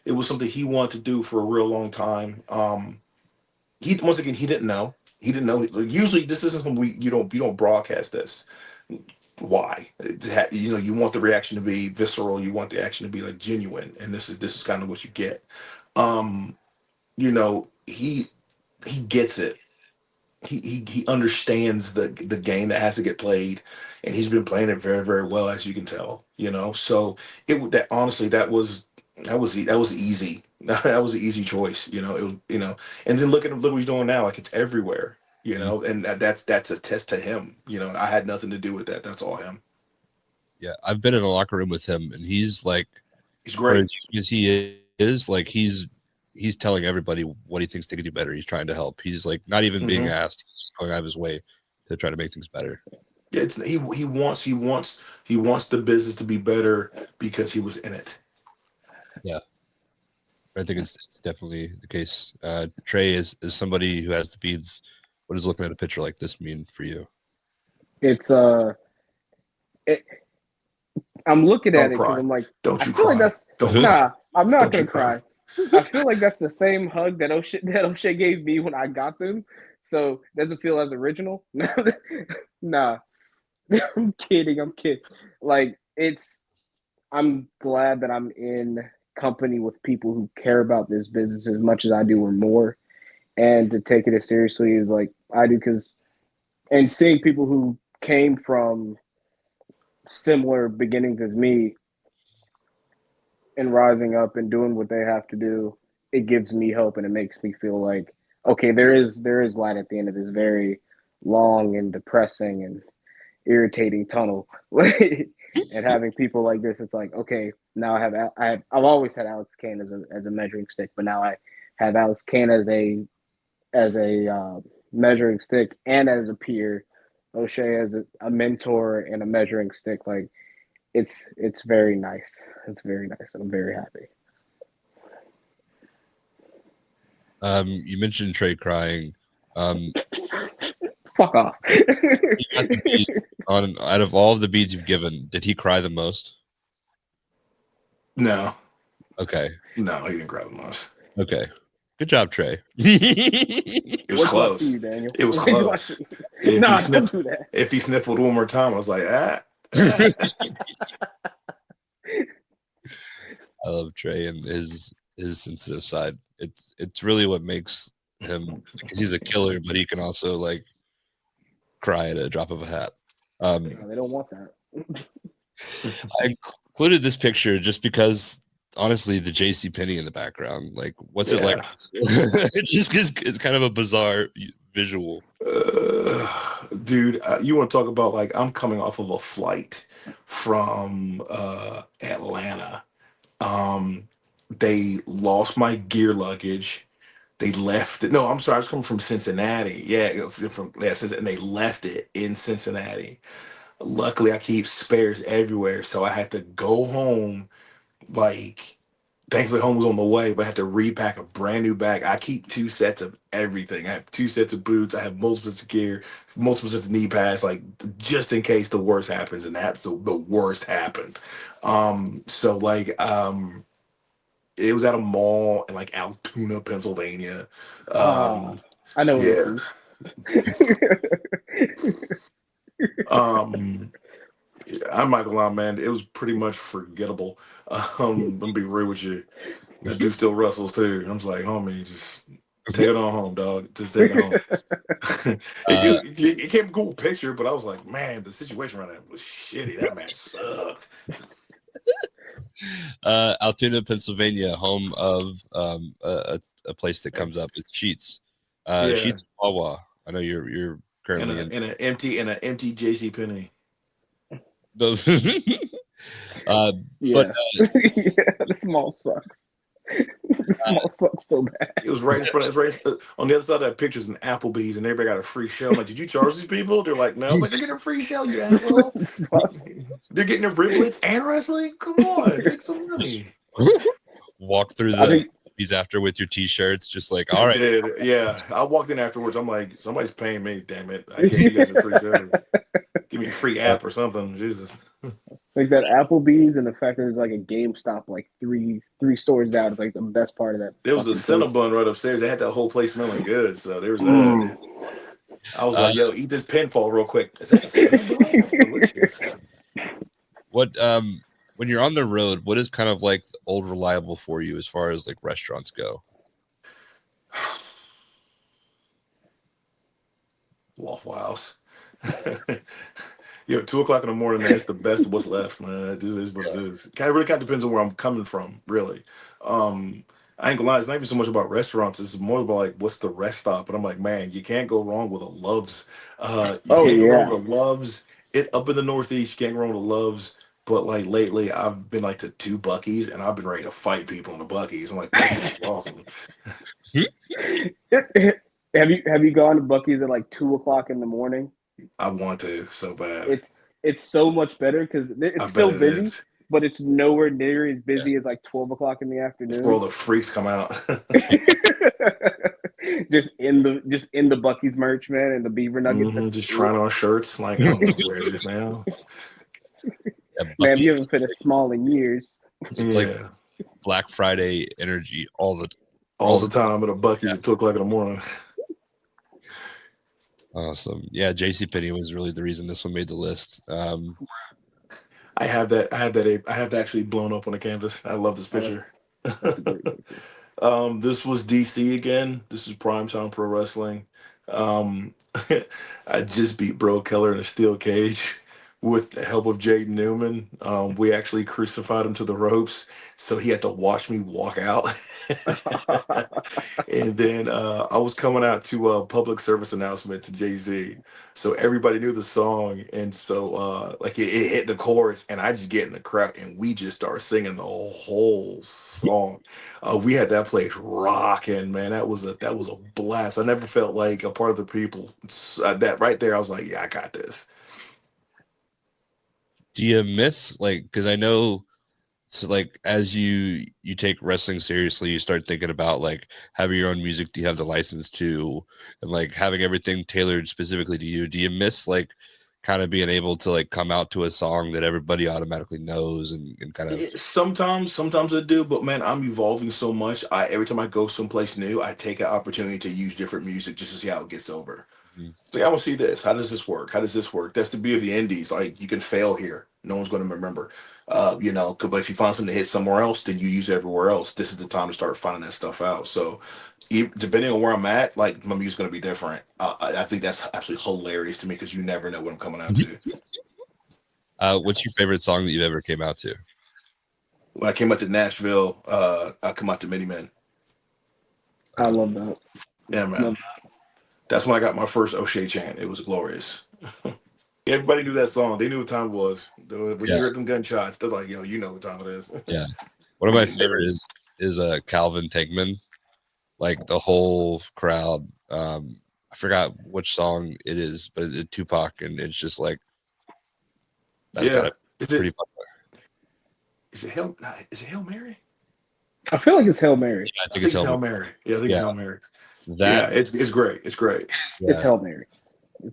Speaker 3: it was something he wanted to do for a real long time. He once again he didn't know. He didn't know. Usually, this isn't something you don't broadcast this. Why? You want the reaction to be visceral. You want the action to be like genuine, and this is kind of what you get. Um, he gets it. He understands the game that has to get played, and he's been playing it very very well, as you can tell. So that honestly that was easy. That was an easy choice. It was and then look what he's doing now. Like, it's everywhere. And that's a test to him. I had nothing to do with that. That's all him.
Speaker 2: Yeah, I've been in a locker room with him, and he's like,
Speaker 3: He's
Speaker 2: for
Speaker 3: great.
Speaker 2: as young as he is, like he's telling everybody what he thinks they can do better. He's trying to help. He's like not even being asked. He's just going out of his way to try to make things better.
Speaker 3: Yeah, he wants the business to be better because he was in it.
Speaker 2: Yeah, I think it's definitely the case. Trey is somebody who has the beads. What does looking at a picture like this mean for you?
Speaker 4: It's I'm looking at
Speaker 3: Don't
Speaker 4: it because
Speaker 3: cry.
Speaker 4: I'm like,
Speaker 3: Don't
Speaker 4: I
Speaker 3: you
Speaker 4: feel like
Speaker 3: cry.
Speaker 4: that's
Speaker 3: Don't
Speaker 4: nah. I'm not
Speaker 3: Don't
Speaker 4: gonna
Speaker 3: you cry.
Speaker 4: cry. I feel like that's the same hug that O'Shea gave me when I got them. So it doesn't feel as original. Nah, I'm kidding. I'm kidding. Like, I'm glad that I'm in company with people who care about this business as much as I do or more, and to take it as seriously as like I do. And seeing people who came from similar beginnings as me and rising up and doing what they have to do, it gives me hope, and it makes me feel like, okay, there is light at the end of this very long and depressing and irritating tunnel. And having people like this, it's like, okay, now I've always had Alex Kane as a measuring stick, but now I have Alex Kane as a measuring stick and as a peer, O'Shea as a mentor and a measuring stick. Like, it's very nice. It's very nice, and I'm very happy.
Speaker 2: You mentioned Trey crying.
Speaker 4: Fuck off.
Speaker 2: He got the beads out of all of the beads you've given, did he cry the most?
Speaker 3: No.
Speaker 2: Okay.
Speaker 3: No, he didn't cry the most.
Speaker 2: Okay. Good job, Trey.
Speaker 3: It was
Speaker 4: What's
Speaker 3: close.
Speaker 4: left to you, Daniel?
Speaker 3: It was close.
Speaker 4: Nah, don't do that.
Speaker 3: If he sniffled one more time, I was like, ah.
Speaker 2: I love Trey and his sensitive side. It's really what makes him, because he's a killer, but he can also like cry at a drop of a hat.
Speaker 4: No, they don't want that.
Speaker 2: I included this picture just because, honestly, the JC Penney in the background, like, what's it like? Just because it's kind of a bizarre visual.
Speaker 3: Dude, you want to talk about, like, I'm coming off of a flight from Atlanta. They lost my gear luggage. They left it. No, I'm sorry. I was coming from Cincinnati. Yeah, Cincinnati, and they left it in Cincinnati. Luckily, I keep spares everywhere, so I had to go home. Like, thankfully, home was on the way, but I had to repack a brand new bag. I keep 2 sets of everything. I have 2 sets of boots. I have multiple sets of gear, multiple sets of knee pads, like, just in case the worst happens, and that's the worst happened. So like, it was at a mall in like Altoona, Pennsylvania.
Speaker 4: I know
Speaker 3: Yeah.
Speaker 4: this
Speaker 3: I'm not gonna lie, man. It was pretty much forgettable. I'm gonna be real with you. That dude still wrestles too. I'm just like, homie, just take it on home, dog. Just take it home. It came a cool picture, but I was like, man, the situation around that was shitty. That match sucked.
Speaker 2: Altoona, Pennsylvania, home of a place that comes up. It's Sheets. Sheets Wawa. I know you're currently
Speaker 3: in an empty JC Penney.
Speaker 2: But
Speaker 4: yeah, the small sucks. The small sucks so bad.
Speaker 3: It was right in front. It was right on the other side of that picture's an Applebee's, and everybody got a free show. I'm like, did you charge these people? They're like, no. I'm like, they're getting a free show, you asshole. They're getting their riblets and wrestling. Come on, make some money.
Speaker 2: Walk through the Applebee's after with your t-shirts, just like, all right.
Speaker 3: I did. Yeah, I walked in afterwards. I'm like, somebody's paying me. Damn it! I gave you guys a free show. Give me a free app or something. Jesus.
Speaker 4: Like that Applebee's, and the fact that there's like a GameStop like three stores down is like the best part of that.
Speaker 3: There was a Cinnabon right upstairs. They had that whole place smelling good. So there was that. I was
Speaker 2: Uh,
Speaker 3: like, yo, eat this pinfall real quick. Is that a cinnamon roll? That's delicious.
Speaker 2: what when you're on the road, what is kind of like old reliable for you as far as like restaurants go?
Speaker 3: Waffle House. Yo, 2 o'clock in the morning, man, it's the best of what's left, man. It is what it is. Really kind of depends on where I'm coming from, really. I ain't gonna lie, it's not even so much about restaurants, it's more about like what's the rest stop. And I'm like, man, you can't go wrong with a Love's. You
Speaker 4: Oh
Speaker 3: can't go wrong
Speaker 4: yeah.
Speaker 3: with a Love's. It up in the Northeast, you can't go wrong with a Love's. But like lately, I've been like to 2 Bucky's, and I've been ready to fight people in the Bucky's. I'm like, Bucky's is awesome.
Speaker 4: Have you gone to Bucky's at like 2 o'clock in the morning?
Speaker 3: I want to so bad.
Speaker 4: It's so much better because
Speaker 3: I
Speaker 4: it's
Speaker 3: bet
Speaker 4: still
Speaker 3: it
Speaker 4: busy,
Speaker 3: is.
Speaker 4: but it's nowhere near as
Speaker 2: Yeah.
Speaker 4: busy as like 12 o'clock in the
Speaker 3: It's where all
Speaker 4: afternoon.
Speaker 3: the freaks come out.
Speaker 4: just in the Bucky's merch, man, and the beaver nuggets.
Speaker 3: Just trying on shirts. Like, I don't want to wear this now.
Speaker 2: Yeah,
Speaker 4: Man, you
Speaker 2: Buc-ee's,
Speaker 4: haven't fit a small in years.
Speaker 2: it's like
Speaker 3: Yeah.
Speaker 2: Black Friday energy
Speaker 3: All the time at a Bucky's
Speaker 2: Yeah.
Speaker 3: at 2 o'clock in the morning.
Speaker 2: Awesome. Yeah, JCPenney was really the reason this one made the list.
Speaker 3: I have that. I have that actually blown up on the canvas. I love this picture.
Speaker 4: That's a great picture.
Speaker 3: This was DC again. This is Primetime Pro Wrestling. Um, I just beat Bro Keller in a steel cage with the help of Jaden Newman. We actually crucified him to the ropes, so he had to watch me walk out. And then I was coming out to a public service announcement to Jay-Z. So everybody knew the song. And so like it hit the chorus and I just get in the crowd and we just start singing the whole song. We had that place rocking, man. That was a blast. I never felt like a part of the people. That right there, I was like, yeah, I got this.
Speaker 2: Do you miss like because I know so like as you take wrestling seriously, you start thinking about like having your own music. Do you have the license to and like having everything tailored specifically to you? Do you miss like kind of being able to like come out to a song that everybody automatically knows and kind of
Speaker 3: Sometimes I do, but man, I'm evolving so much. Every time I go someplace new, I take an opportunity to use different music just to see how it gets over.
Speaker 2: Mhm.
Speaker 3: It's like, I want to see this. How does this work? How does this work? That's the beauty of the indies. Like you can fail here. No one's going to remember. But if you find something to hit somewhere else, then you use it everywhere else. This is the time to start finding that stuff out. So, depending on where I'm at, like my music's going to be different. I think that's absolutely hilarious to me because you never know what I'm coming out to.
Speaker 2: What's your favorite song that you've ever came out to?
Speaker 3: When I came out to Nashville, I come out to Mini Men.
Speaker 4: I love that.
Speaker 3: Yeah, man. That's when I got my first O'Shea chant. It was glorious. Everybody knew that song. They knew what time it was. When you heard them gunshots, they're like, yo, you know what time it is.
Speaker 2: Yeah. One of my favorite is Calvin Tankman. Like the whole crowd. I forgot which song it is, but it's Tupac, and it's just like that's
Speaker 3: Yeah.
Speaker 2: kind of pretty popular.
Speaker 3: Is it Hail Mary?
Speaker 4: I feel like it's Hail Mary.
Speaker 2: Yeah,
Speaker 3: I think it's Hail Mary. Yeah, I think it's Hail Mary.
Speaker 2: That
Speaker 3: It's great. It's great.
Speaker 4: It's Hail Mary.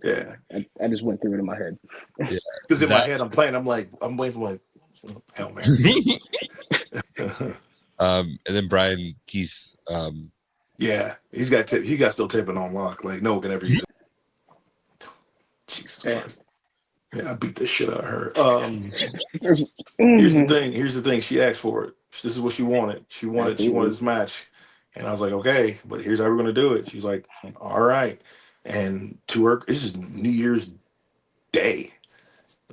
Speaker 3: Yeah.
Speaker 4: I just went through it in my head.
Speaker 2: Yeah.
Speaker 3: Because in my head, I'm waiting for like Hail Mary.
Speaker 2: And then Brian Keith.
Speaker 3: Yeah, he got still taping on lock. Like no one can ever use it. Jesus Christ. Yeah, I beat the shit out of her. Here's the thing. She asked for it. This is what she wanted. She wanted this match. And I was like, okay, but here's how we're gonna do it. She's like, all right. And to her, this is New Year's Day.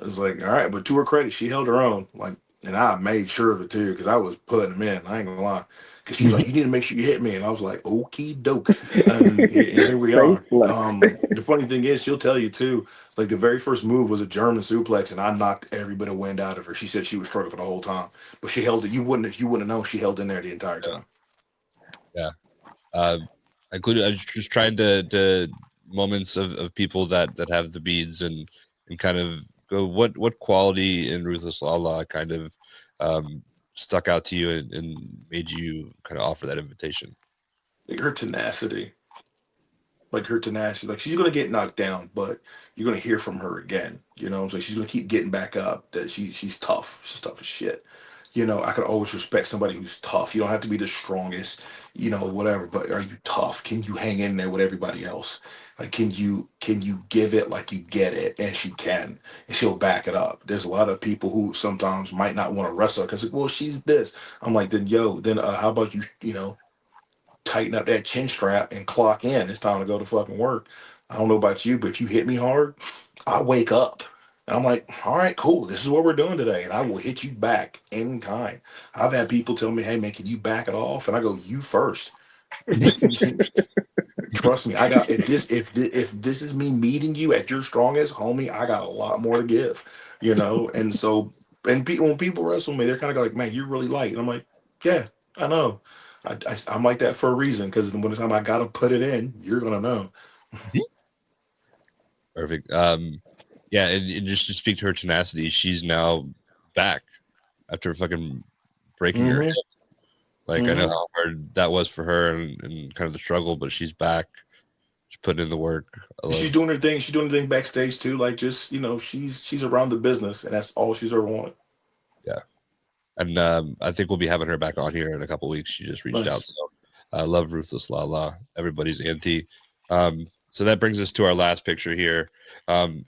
Speaker 3: I was like, all right, but to her credit, she held her own. Like, and I made sure of it too, because I was putting them in. I ain't gonna lie. Because she was like, you need to make sure you hit me. And I was like, okie doke. And here we are. The funny thing is, she'll tell you too, like the very first move was a German suplex, and I knocked every bit of wind out of her. She said she was struggling for the whole time. But she held it. You wouldn't have known she held in there the entire time.
Speaker 2: Yeah. I was just trying to moments of people that have the beads and kind of go what quality in Ruthless Lala kind of stuck out to you and made you kind of offer that invitation.
Speaker 3: Like her tenacity. Like she's gonna get knocked down, but you're gonna hear from her again. You know, so she's gonna keep getting back up. That she's tough. She's tough as shit. I could always respect somebody who's tough. You don't have to be the strongest, whatever, but are you tough? Can you hang in there with everybody else? Like, can you give it like you get it? And she can, and she'll back it up. There's a lot of people who sometimes might not want to wrestle because, well, she's this. I'm like, then how about you tighten up that chin strap and clock in. It's time to go to fucking work. I don't know about you, but if you hit me hard, I wake up. And I'm like, all right, cool. This is what we're doing today. And I will hit you back anytime. I've had people tell me, hey, man, can you back it off? And I go, you first. Trust me, I got if this is me meeting you at your strongest, homie, I got a lot more to give. And so when people wrestle me, they're kind of like, man, you're really light, and I'm like, yeah, I know, I'm like that for a reason because when the time I gotta put it in, you're gonna know.
Speaker 2: Perfect. Yeah, and just to speak to her tenacity, she's now back after fucking breaking her hip. Like I know how hard that was for her and kind of the struggle, but she's back. She's putting in the work.
Speaker 3: She's doing her thing. She's doing her thing backstage too. Like just she's around the business, and that's all she's ever wanted.
Speaker 2: Yeah, and I think we'll be having her back on here in a couple weeks. She just reached out. So I love Ruthless Lala. Everybody's auntie. So that brings us to our last picture here, and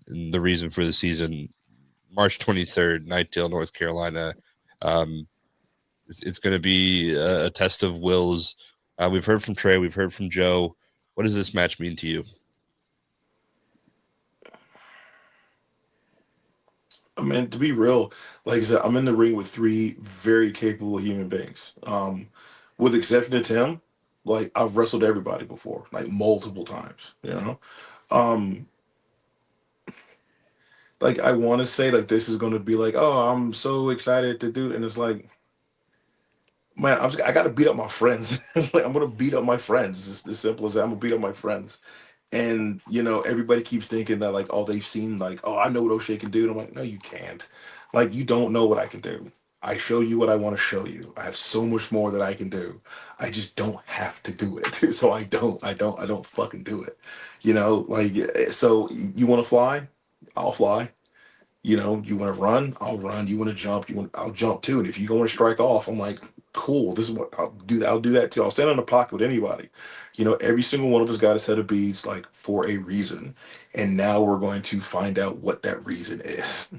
Speaker 2: the reason for the season, March 23rd, Knightdale, North Carolina. It's going to be a test of wills. We've heard from Trey. We've heard from Joe. What does this match mean to you?
Speaker 3: I mean, to be real, like I said, I'm in the ring with three very capable human beings. With the exception of Tim, like I've wrestled everybody before, like multiple times. Um, like I want to say like this is going to be like, oh, I'm so excited to do it, and it's like, man, I got to beat up my friends. It's like I'm gonna beat up my friends. It's just as simple as that. I'm gonna beat up my friends. And everybody keeps thinking that like, oh, they've seen like, oh, I know what O'Shea can do. And I'm like, no, you can't. Like, you don't know what I can do. I show you what I want to show you. I have so much more that I can do. I just don't have to do it. So I don't fucking do it. Like, so you want to fly? I'll fly. You want to run? I'll run. You want to jump? I'll jump too. And if you want to strike off, I'm like, cool. This is what I'll do. I'll do that too. I'll stand in the pocket with anybody. Every single one of us got a set of beads like for a reason, and now we're going to find out what that reason is.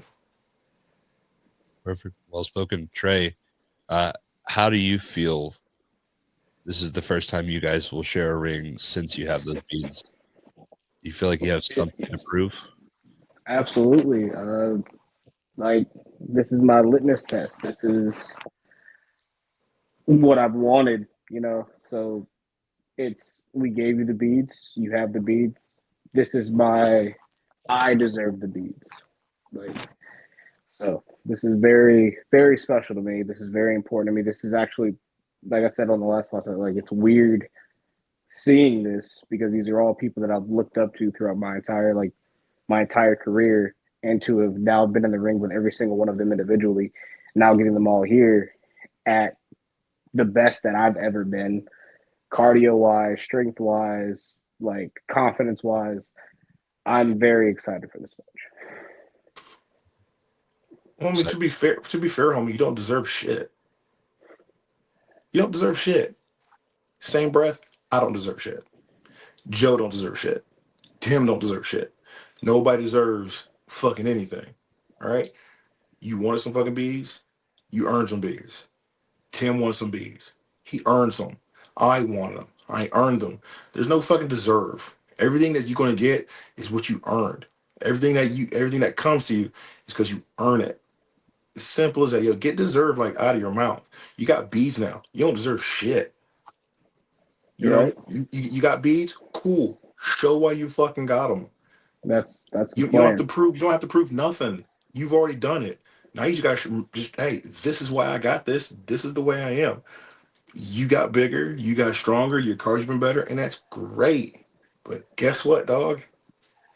Speaker 2: Perfect. Well spoken, Trey. How do you feel? This is the first time you guys will share a ring since you have those beads. You feel like you have something to prove?
Speaker 4: Absolutely. Like this is my litmus test. This is what I've wanted. So we gave you the beads. You have the beads. This is I deserve the beads. Like so. This is very, very special to me. This is very important to me. This is actually, like I said on the last one, like it's weird seeing this because these are all people that I've looked up to throughout my entire career, and to have now been in the ring with every single one of them individually, now getting them all here at the best that I've ever been, cardio wise, strength wise, like confidence wise. I'm very excited for this match.
Speaker 3: Well, I mean, to be fair, homie, you don't deserve shit. You don't deserve shit. Same breath, I don't deserve shit. Joe don't deserve shit. Tim don't deserve shit. Nobody deserves fucking anything. All right? You wanted some fucking bees, you earned some bees. Tim wanted some bees. He earned some. I wanted them. I earned them. There's no fucking deserve. Everything that you're gonna get is what you earned. Everything that comes to you is because you earn it. As simple as that. Yo, get deserve like out of your mouth. You got beads now. You don't deserve shit.
Speaker 4: Right?
Speaker 3: You got beads. Cool. Show why you fucking got them.
Speaker 4: That's the
Speaker 3: You don't have to prove. You don't have to prove nothing. You've already done it. Now you just got to just hey. This is why I got this. This is the way I am. You got bigger. You got stronger. Your car's been better, and that's great. But guess what, dog?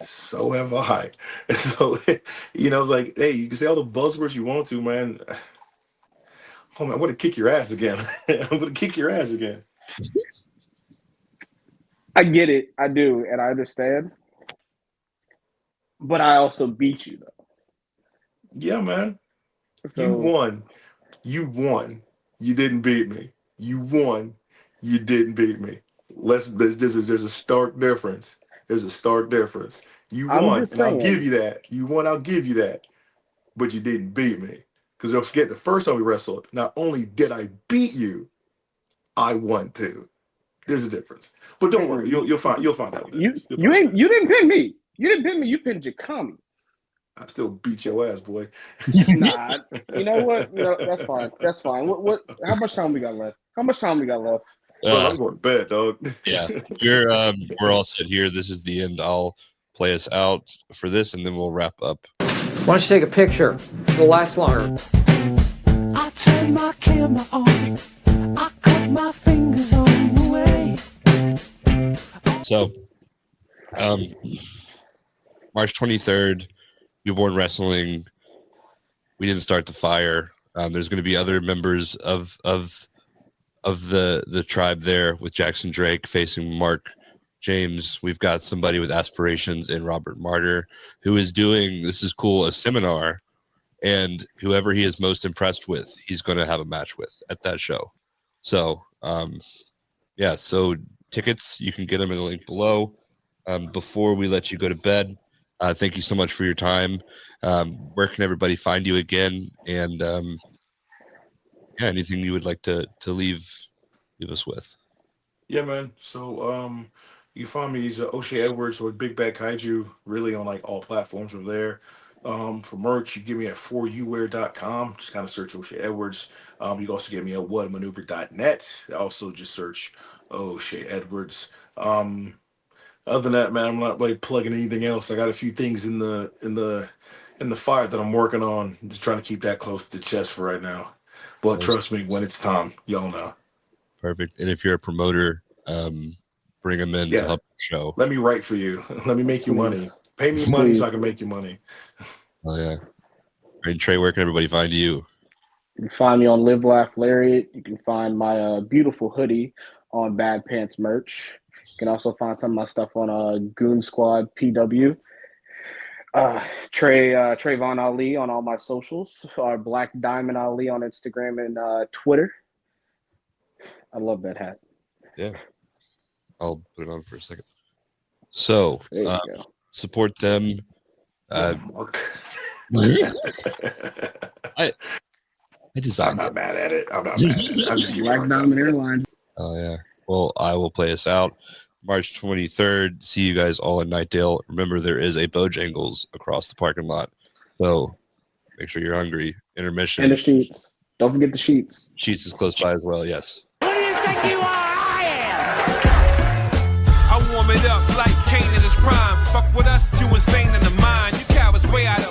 Speaker 3: So have I. So it's like, hey, you can say all the buzzwords you want to, man. Oh man, I'm gonna kick your ass again. I'm gonna kick your ass again.
Speaker 4: I get it. I do, and I understand. But I also beat you though.
Speaker 3: Yeah, man.
Speaker 4: So
Speaker 3: You won. You won. You didn't beat me. You won. You didn't beat me. There's a stark difference. There's a stark difference. You
Speaker 4: I'm
Speaker 3: won,
Speaker 4: just
Speaker 3: and I'll give
Speaker 4: saying.
Speaker 3: you that. You won, I'll give you that. But you didn't beat me. Because don't forget, the first time we wrestled, not only did I beat you, I won too. There's a difference. But don't worry, you'll find out what it is. You'll find out.
Speaker 4: You didn't pin me. You didn't pin me. You pinned Jakami.
Speaker 3: I still beat your ass, boy.
Speaker 4: Nah, you know what? No, that's fine. That's fine. What? How much time we got left? How much time we got left?
Speaker 3: Bro, I'm going to bed, dog.
Speaker 2: Yeah, we're all set here. This is the end. I'll play us out for this, and then we'll wrap up.
Speaker 5: Why don't you take a picture? It'll last longer.
Speaker 6: I turn my camera on. I cut my fingers on the way.
Speaker 2: So, March 23rd, Newborn Wrestling. We didn't start the fire. There's going to be other members of the tribe there with Jackson Drake facing Mark James. We've got somebody with aspirations in Robert Martyr who is doing, this is cool, a seminar, and whoever he is most impressed with, he's going to have a match with at that show. So, yeah, so tickets, you can get them in the link below. Before we let you go to bed, thank you so much for your time. Where can everybody find you again? And yeah, anything you would like to leave us with?
Speaker 3: Yeah, man. So you can find me as O'Shea Edwards or Big Bad Kaiju, really on like all platforms over there. For merch, you get me at 4uwear.com. Just kind of search O'Shea Edwards. You can also get me at whatamaneuver.net. Also just search O'Shea Edwards. Other than that, man, I'm not really plugging anything else. I got a few things in the fire that I'm working on. I'm just trying to keep that close to the chest for right now. But trust me, when it's time, y'all know.
Speaker 2: Perfect. And if you're a promoter, bring them in to help the show.
Speaker 3: Let me write for you. Let me make you money. Pay me money so I can make you money.
Speaker 2: Oh yeah. And Trey, where can everybody find you?
Speaker 4: You can find me on Live Laugh Lariat. You can find my beautiful hoodie on Bad Pants merch. You can also find some of my stuff on Goon Squad PW. Trayvon Ali on all my socials. Black Diamond Ali on Instagram and Twitter. I love that hat.
Speaker 2: Yeah. I'll put it on for a second. So
Speaker 4: There you go.
Speaker 2: support them. I designed
Speaker 3: I'm not mad at it. I'm not mad at it. I'm just giving you a
Speaker 4: Black
Speaker 3: hard time.
Speaker 4: Diamond Airlines.
Speaker 2: Oh yeah. Well, I will play us out. March 23rd. See you guys all in Nightdale. Remember, there is a Bojangles across the parking lot. So make sure you're hungry. Intermission.
Speaker 4: And the sheets. Don't forget the sheets.
Speaker 2: Sheets is close by as well. Yes.
Speaker 1: I warm it up like Kane in his prime. Fuck with us, you insane in the mind. You cowards way out of